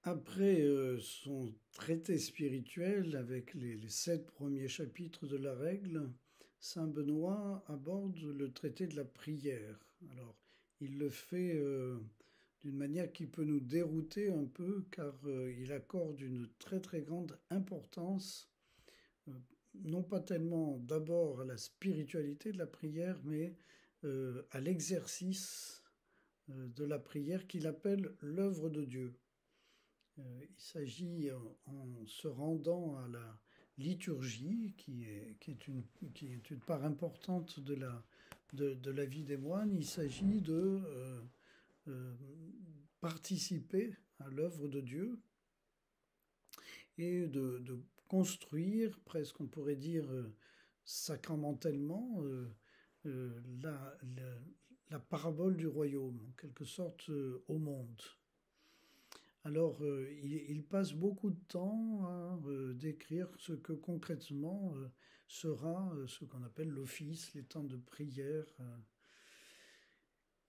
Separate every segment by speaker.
Speaker 1: Après son traité spirituel avec les 7 premiers chapitres de la règle, Saint Benoît aborde le traité de la prière. Alors, il le fait d'une manière qui peut nous dérouter un peu, car il accorde une très très grande importance, euh, non pas tellement d'abord à la spiritualité de la prière, mais à l'exercice de la prière qu'il appelle l'œuvre de Dieu. Il s'agit, en se rendant à la liturgie, qui est une part importante de la vie des moines, il s'agit de euh, participer à l'œuvre de Dieu et de construire, presque on pourrait dire sacramentellement, euh, la, la, la parabole du royaume, en quelque sorte, au monde. Alors, il passe beaucoup de temps à décrire ce que concrètement sera ce qu'on appelle l'office, les temps de prière.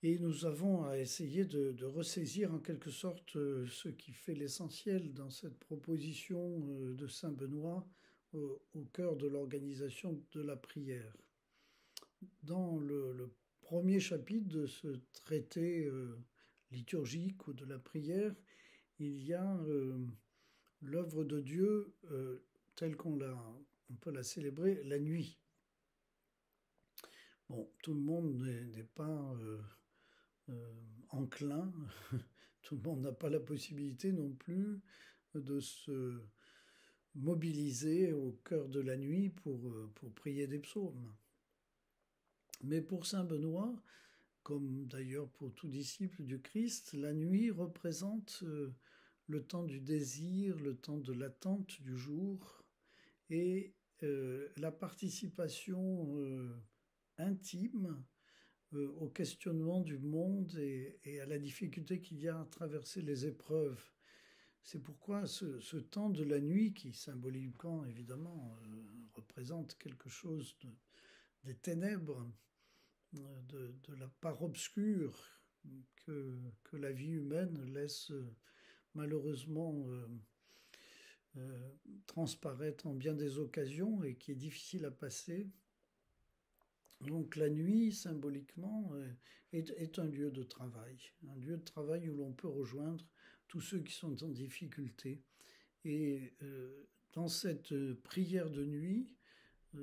Speaker 1: Et nous avons à essayer de ressaisir en quelque sorte ce qui fait l'essentiel dans cette proposition de Saint Benoît au cœur de l'organisation de la prière. Dans le premier chapitre de ce traité liturgique ou de la prière, il y a l'œuvre de Dieu telle on peut la célébrer la nuit. Bon, tout le monde n'est pas enclin, tout le monde n'a pas la possibilité non plus de se mobiliser au cœur de la nuit pour prier des psaumes. Mais pour Saint Benoît, comme d'ailleurs pour tout disciple du Christ, la nuit représente le temps du désir, le temps de l'attente du jour, et la participation intime au questionnement du monde et à la difficulté qu'il y a à traverser les épreuves. C'est pourquoi ce temps de la nuit, qui symboliquement évidemment représente quelque chose des ténèbres, de la part obscure que la vie humaine laisse malheureusement euh, transparaître en bien des occasions et qui est difficile à passer. Donc la nuit, symboliquement, est un lieu de travail, un lieu de travail où l'on peut rejoindre tous ceux qui sont en difficulté. Et dans cette prière de nuit,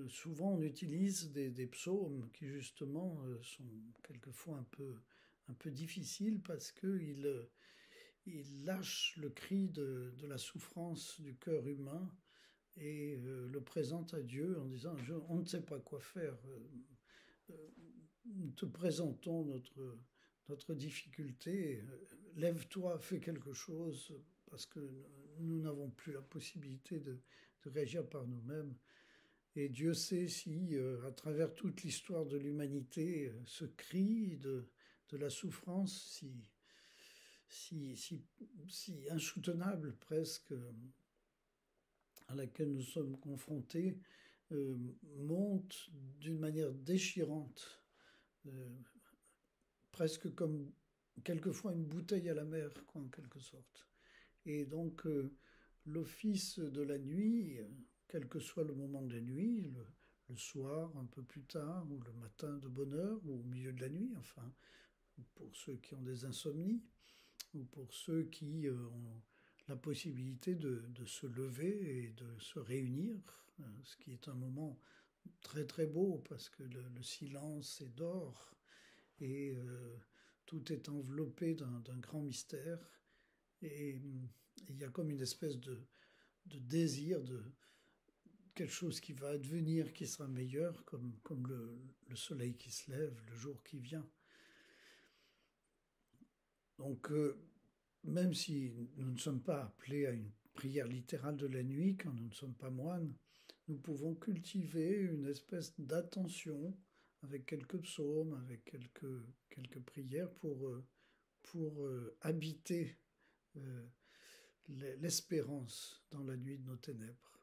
Speaker 1: souvent on utilise des psaumes qui justement sont quelquefois un peu difficiles parce qu'ils il lâchent le cri de la souffrance du cœur humain et le présente à Dieu en disant on ne sait pas quoi faire. Nous te présentons notre difficulté. Lève-toi, fais quelque chose parce que nous n'avons plus la possibilité de réagir par nous-mêmes. Et Dieu sait si, à travers toute l'histoire de l'humanité, ce cri de la souffrance si insoutenable presque à laquelle nous sommes confrontés monte d'une manière déchirante, euh, presque comme quelquefois une bouteille à la mer, quoi, en quelque sorte. Et donc l'office de la nuit, quel que soit le moment de la nuit, le soir, un peu plus tard, ou le matin de bonne heure, ou au milieu de la nuit, enfin, pour ceux qui ont des insomnies, ou pour ceux qui ont la possibilité de se lever et de se réunir, ce qui est un moment très très beau parce que le silence est d'or et tout est enveloppé d'un grand mystère et il y a comme une espèce de désir de quelque chose qui va advenir, qui sera meilleur, comme le soleil qui se lève, le jour qui vient. Donc même si nous ne sommes pas appelés à une prière littérale de la nuit quand nous ne sommes pas moines, nous pouvons cultiver une espèce d'attention avec quelques psaumes, avec quelques prières pour habiter euh, l'espérance dans la nuit de nos ténèbres.